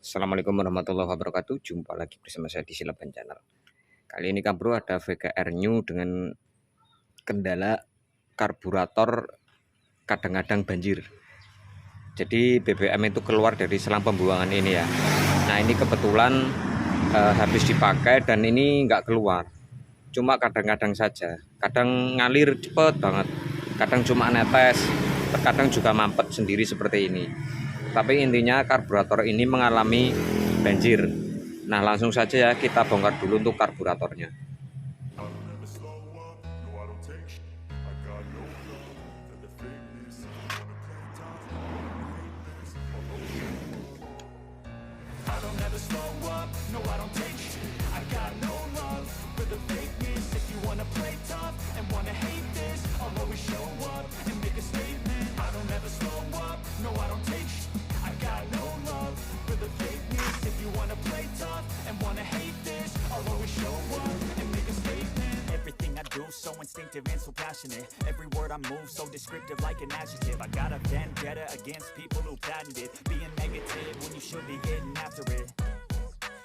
Assalamualaikum warahmatullahi wabarakatuh. Jumpa lagi bersama saya di Silaban Channel. Kali ini Bro ada VKR New dengan kendala karburator kadang-kadang banjir. Jadi BBM itu keluar dari selang pembuangan ini ya. Nah ini kebetulan habis dipakai dan ini nggak keluar. Cuma kadang-kadang saja. Kadang ngalir cepet banget. Kadang cuma netes. Terkadang juga mampet sendiri seperti ini. Tapi intinya karburator ini mengalami banjir. Nah langsung saja ya kita bongkar dulu untuk karburatornya. So instinctive and so passionate. Every word I move so descriptive like an adjective. I got a vendetta against people who patented being negative when you should be getting after it.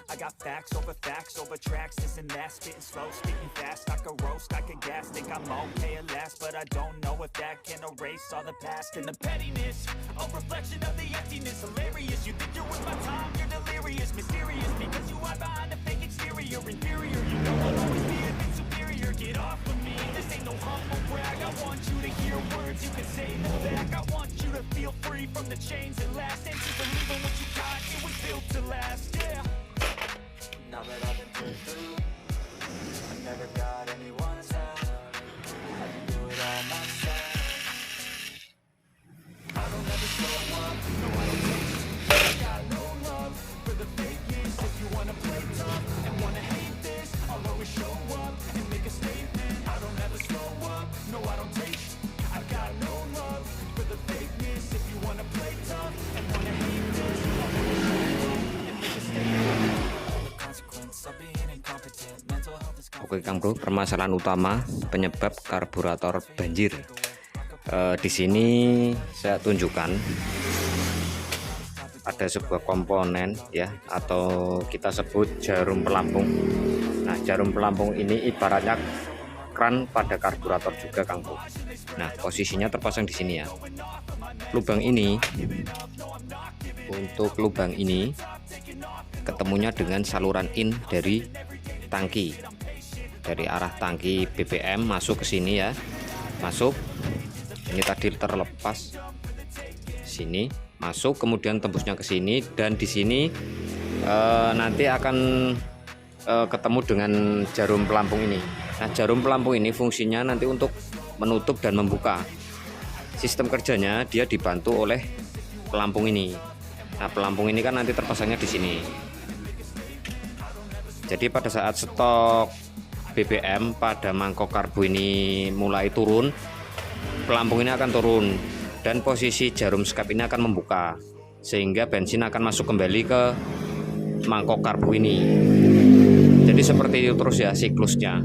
I got facts over tracks, this and that, spitting slow, speaking fast. I could roast, I could gas, think I'm okay at last, but I don't know if that can erase all the past and the pettiness. A reflection of the emptiness, hilarious. You think you're worth my time, you're delirious, mysterious, because you hide behind a fake exterior, inferior. You know I'll always be a bit superior. Get off of me, this ain't no humble brag. I want you to hear words you can say them back. I want you to feel free from the chains that last, and to believe in what you got, it was built to last, yeah. Now that I've been put through, I never got anyone's help. I can do it all myself. I don't ever slow up, no I don't take it. I got no love for the fakeness. If you wanna play tough and wanna hate this, I'll always show up and make a statement. I don't ever slow up, no I don't take it. I got no love for the fakeness. If you wanna play tough and wanna hate this, I'll always show up and make a statement. Oke Bro, permasalahan utama penyebab karburator banjir. Di sini saya tunjukkan ada sebuah komponen ya, atau kita sebut jarum pelampung. Nah, jarum pelampung ini ibaratnya kran pada karburator juga Bro. Nah, posisinya terpasang di sini ya. Lubang ini, untuk lubang ini ketemunya dengan saluran in dari tangki, dari arah tangki BBM masuk ke sini ya, masuk ini tadi terlepas sini, masuk kemudian tembusnya ke sini, dan di sini nanti akan ketemu dengan jarum pelampung ini. Nah, jarum pelampung ini fungsinya nanti untuk menutup dan membuka. Sistem kerjanya dia dibantu oleh pelampung ini. Nah, pelampung ini kan nanti terpasangnya di sini. Jadi pada saat stok BBM pada mangkok karbu ini mulai turun, pelampung ini akan turun dan posisi jarum skap ini akan membuka, sehingga bensin akan masuk kembali ke mangkok karbu ini. Jadi seperti itu terus ya siklusnya.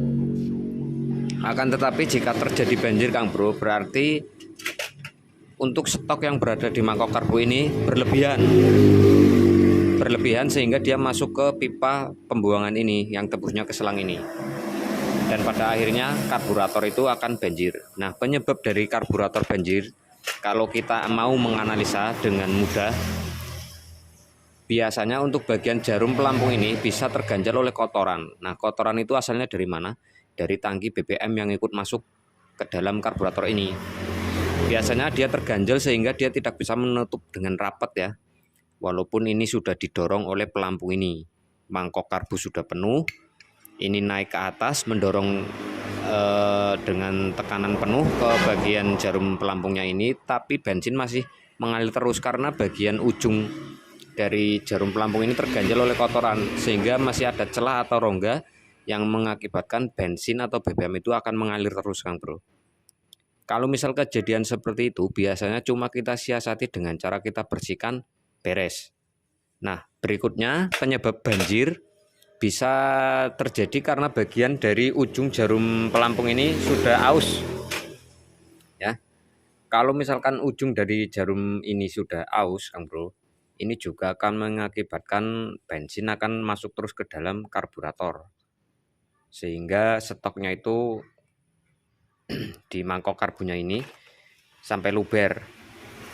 Akan tetapi jika terjadi banjir Bro, berarti untuk stok yang berada di mangkok karbu ini berlebihan sehingga dia masuk ke pipa pembuangan ini yang tembusnya ke selang ini, dan pada akhirnya karburator itu akan banjir. Nah, penyebab dari karburator banjir kalau kita mau menganalisa dengan mudah, biasanya untuk bagian jarum pelampung ini bisa terganjal oleh kotoran. Nah, kotoran itu asalnya dari mana? Dari tangki BBM yang ikut masuk ke dalam karburator ini. Biasanya dia terganjal sehingga dia tidak bisa menutup dengan rapat ya. Walaupun ini sudah didorong oleh pelampung ini, mangkok karbu sudah penuh, ini naik ke atas mendorong dengan tekanan penuh ke bagian jarum pelampungnya ini, tapi bensin masih mengalir terus karena bagian ujung dari jarum pelampung ini terganjal oleh kotoran, sehingga masih ada celah atau rongga yang mengakibatkan bensin atau BBM itu akan mengalir terus Bro. Kalau misal kejadian seperti itu, biasanya cuma kita siasati dengan cara kita bersihkan, beres. Nah, berikutnya penyebab banjir bisa terjadi karena bagian dari ujung jarum pelampung ini sudah aus ya. Kalau misalkan ujung dari jarum ini sudah aus Bro, ini juga akan mengakibatkan bensin akan masuk terus ke dalam karburator, sehingga stoknya itu di mangkok karbunya ini sampai luber.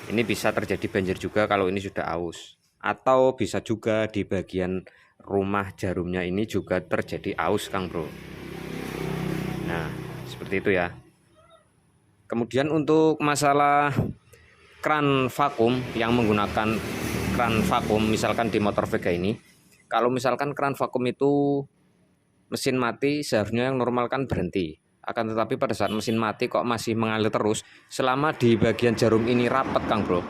Ini bisa terjadi banjir juga kalau ini sudah aus, atau bisa juga di bagian rumah jarumnya ini juga terjadi aus, Kang Bro. Nah, seperti itu ya. Kemudian untuk masalah kran vakum yang menggunakan kran vakum, misalkan di motor Vega ini, kalau misalkan kran vakum itu mesin mati, seharusnya yang normal kan berhenti. Akan tetapi pada saat mesin mati kok masih mengalir terus, selama di bagian jarum ini rapat, Kang Bro,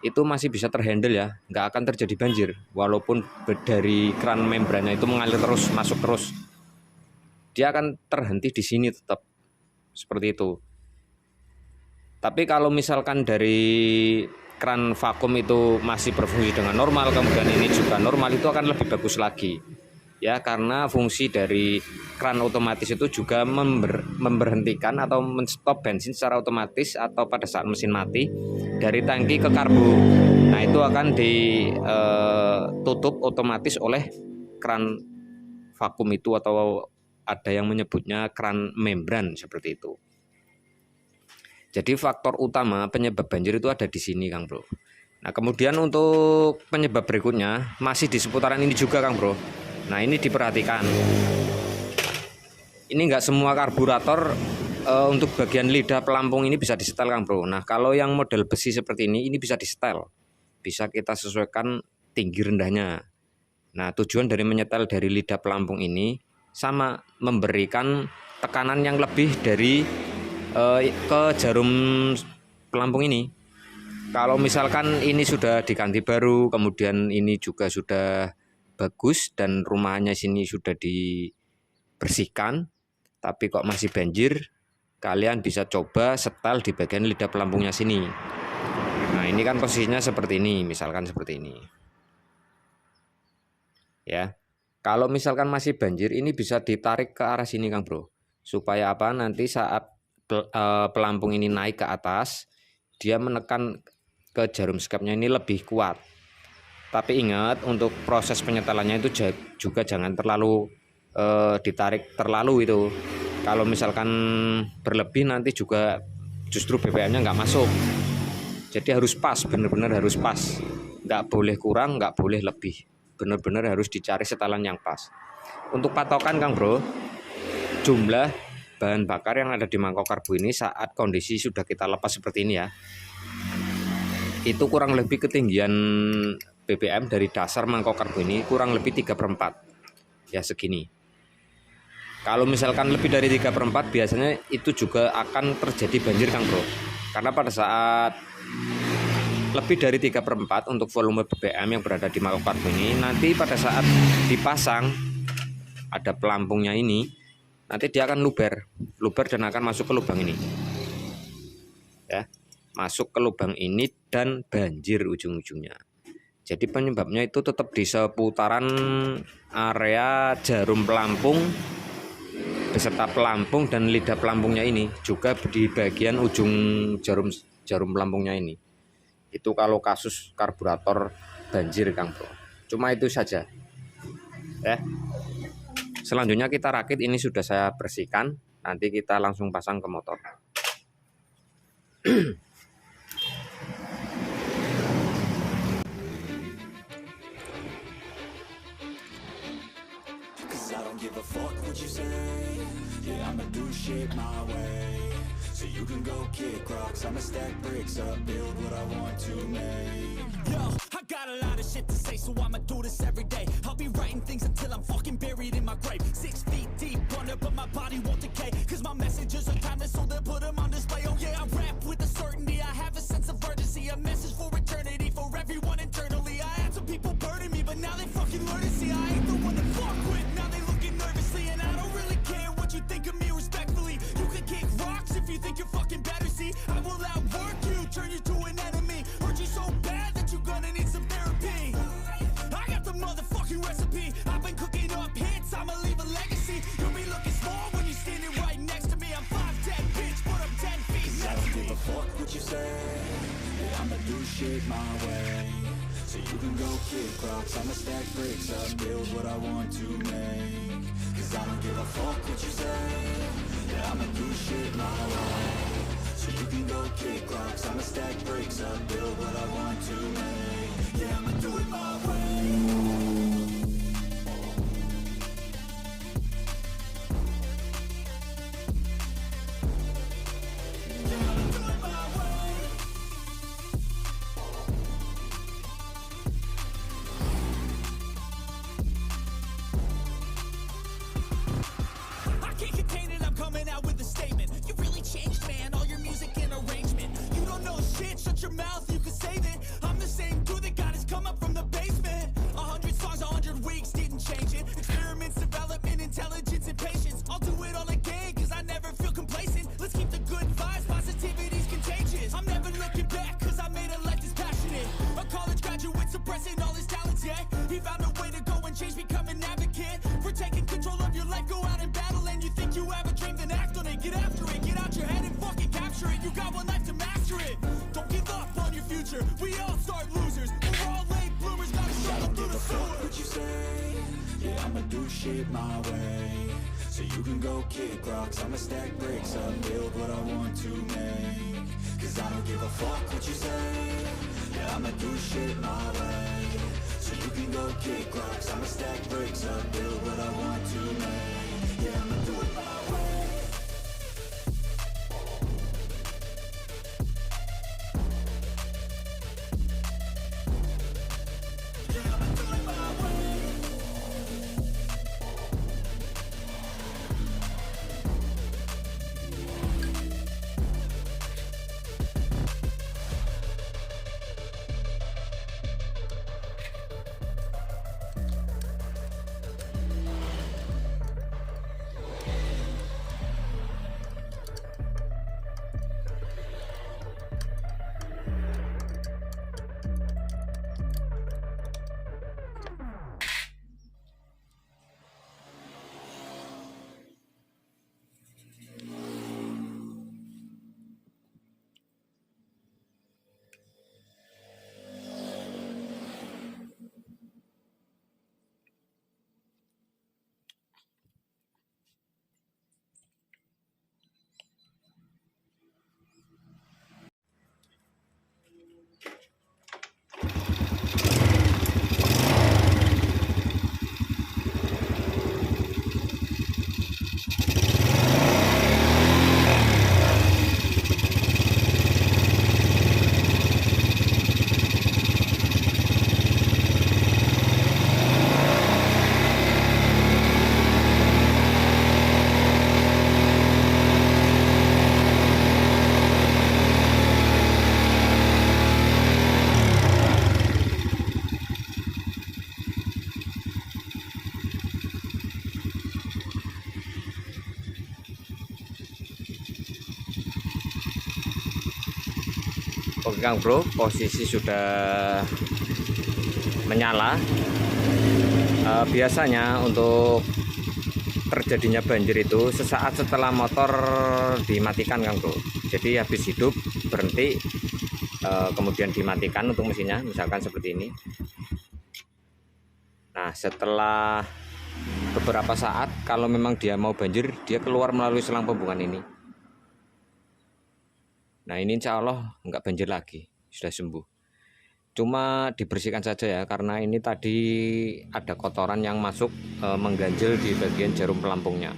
itu masih bisa terhandle ya, nggak akan terjadi banjir. Walaupun dari kran membrannya itu mengalir terus, masuk terus, dia akan terhenti di sini tetap, seperti itu. Tapi kalau misalkan dari kran vakum itu masih berfungsi dengan normal, kemudian ini juga normal, itu akan lebih bagus lagi. Ya, karena fungsi dari kran otomatis itu juga memberhentikan atau menstop bensin secara otomatis atau pada saat mesin mati dari tangki ke karbu. Nah, itu akan ditutup otomatis oleh kran vakum itu, atau ada yang menyebutnya kran membran seperti itu. Jadi faktor utama penyebab banjir itu ada di sini, Kang Bro. Nah, kemudian untuk penyebab berikutnya masih di seputaran ini juga, Kang Bro. Nah, ini diperhatikan. Ini enggak semua karburator untuk bagian lidah pelampung ini bisa disetel, Kang Bro. Nah, kalau yang model besi seperti ini bisa disetel. Bisa kita sesuaikan tinggi rendahnya. Nah, tujuan dari menyetel dari lidah pelampung ini sama, memberikan tekanan yang lebih dari ke jarum pelampung ini. Kalau misalkan ini sudah diganti baru, kemudian ini juga sudah bagus dan rumahnya sini sudah dibersihkan, tapi kok masih banjir, kalian bisa coba setel di bagian lidah pelampungnya sini. Nah, ini kan posisinya seperti ini, misalkan seperti ini. Ya. Kalau misalkan masih banjir, ini bisa ditarik ke arah sini, Kang Bro. Supaya apa? Nanti saat pelampung ini naik ke atas, dia menekan ke jarum skepnya ini lebih kuat. Tapi ingat, untuk proses penyetelannya itu juga jangan terlalu ditarik terlalu itu. Kalau misalkan berlebih nanti juga justru BBM-nya nggak masuk. Jadi harus pas, benar-benar harus pas. Nggak boleh kurang, nggak boleh lebih. Benar-benar harus dicari setelan yang pas. Untuk patokan, Kang Bro, jumlah bahan bakar yang ada di mangkok karbu ini saat kondisi sudah kita lepas seperti ini ya, itu kurang lebih ketinggian BBM dari dasar mangkok karbu ini kurang lebih 3/4 ya, segini. Kalau misalkan lebih dari 3/4 biasanya itu juga akan terjadi banjir, Kang Bro, karena pada saat lebih dari 3/4 untuk volume BBM yang berada di mangkok karbu ini, nanti pada saat dipasang ada pelampungnya ini, nanti dia akan luber dan akan masuk ke lubang ini ya, masuk ke lubang ini dan banjir ujung-ujungnya. Jadi penyebabnya itu tetap di seputaran area jarum pelampung beserta pelampung dan lidah pelampungnya ini, juga di bagian ujung jarum pelampungnya ini. Itu kalau kasus karburator banjir, Kang Bro. Cuma itu saja ya. Selanjutnya kita rakit, ini sudah saya bersihkan, nanti kita langsung pasang ke motor. Give a fuck what you say. Yeah, I'ma do shit my way. So you can go kick rocks, I'ma stack bricks up, build what I want to make. Yo, I got a lot of shit to say, so I'ma do this every day. I'll be writing things until I'm fucking buried in my grave. 6 feet deep under, but my body won't decay. Cause my messages are timeless, so they'll put them on display. Oh yeah, I rap with a certainty, I have a sense of urgency. A message for eternity, for everyone internally. I had some people burning me, but now they fucking learn to see I ain't the one to fuck with. Now they looking nervously, and I don't really care what you think of me respectfully. You can kick rocks if you think you're fucking better, see. I will outwork you, turn you to an enemy. Hurt you so bad that you're gonna need some therapy. I got the motherfucking recipe. I've been cooking up hits, I'ma leave a legacy. You'll be looking small when you're standing right next to me. I'm 5'10", bitch, but I'm 10 feet next to me. I don't give a fuck what you say. Yeah, I'ma do shit my way. So you can go kick rocks, I'ma stack bricks up, build what I want to make. Cause I don't give a fuck what you say, yeah, I'ma do shit my way. So you can go kick rocks, I'ma stack bricks up, build what I want to make. Yeah, I'ma do it my way. I can't contain it, I'm coming out with a statement. You really changed, man, all your music and arrangement. You don't know shit, shut your mouth, you can save it. I'm the same dude that got his come up from the basement. 100 songs, 100 weeks, didn't change it. Experiments, development, intelligence, and patience. I'll do it all again, cause I never feel complacent. Let's keep the good vibes, positivity's contagious. I'm never looking back, cause I made a life that's passionate. A college graduate suppressing all his talents, yeah. He found a way to go and change, become an advocate. For taking control of your life, go out and battle. And you think you have a dream, then act on it. Get after it, get out your head and fucking capture it. You got one life to master it. Don't give up on your future, we all start losers. We're all late bloomers, gotta struggle through the sewer. What you say, yeah, I'ma do shit my way. So you can go kick rocks, I'ma stack bricks up, build what I want to make. Cause I don't give a fuck what you say, yeah, I'ma do shit my way. So you can go kick rocks, I'ma stack bricks up, build what I want to make. Yeah, I'ma do it my way. Yeah, I'ma do it my way. Oke Kang Bro, posisi sudah menyala. Biasanya untuk terjadinya banjir itu sesaat setelah motor dimatikan Kang Bro. Jadi habis hidup berhenti, kemudian dimatikan untuk mesinnya, misalkan seperti ini. Nah setelah beberapa saat, kalau memang dia mau banjir, dia keluar melalui selang pembuangan ini. Nah ini insya Allah nggak banjir lagi, sudah sembuh. Cuma dibersihkan saja ya, karena ini tadi ada kotoran yang masuk mengganjil di bagian jarum pelampungnya.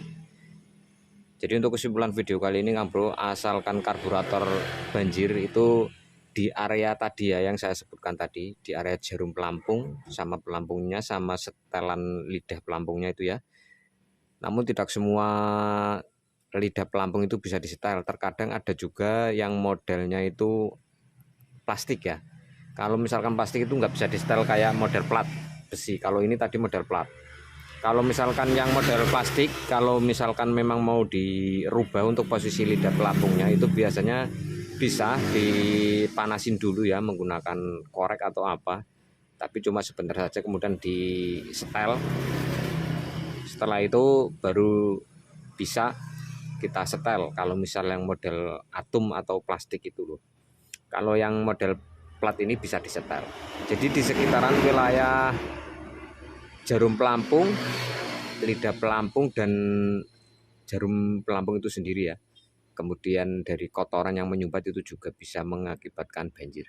Jadi untuk kesimpulan video kali ini Kang Bro, asalkan karburator banjir itu di area tadi ya yang saya sebutkan tadi, di area jarum pelampung sama pelampungnya sama setelan lidah pelampungnya itu ya. Namun tidak semua lidah pelampung itu bisa disetel, terkadang ada juga yang modelnya itu plastik ya. Kalau misalkan plastik itu nggak bisa disetel kayak model plat besi, kalau ini tadi model plat. Kalau misalkan yang model plastik, kalau misalkan memang mau dirubah untuk posisi lidah pelampungnya itu biasanya bisa dipanasin dulu ya menggunakan korek atau apa, tapi cuma sebentar saja kemudian disetel. Setelah itu baru bisa kita setel kalau misal yang model atom atau plastik itu loh. Kalau yang model plat ini bisa disetel. Jadi di sekitaran wilayah Jarum Pelampung, Lidah Pelampung, dan Jarum Pelampung itu sendiri ya. Kemudian dari kotoran yang menyumbat itu juga bisa mengakibatkan banjir.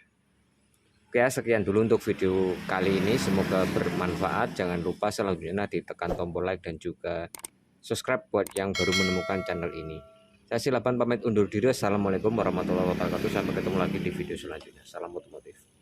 Oke, sekian dulu untuk video kali ini, semoga bermanfaat. Jangan lupa selanjutnya ditekan tombol like dan juga subscribe buat yang baru menemukan channel ini. Saya Silaban pamit undur diri. Assalamualaikum warahmatullahi wabarakatuh. Sampai ketemu lagi di video selanjutnya. Salam otomotif.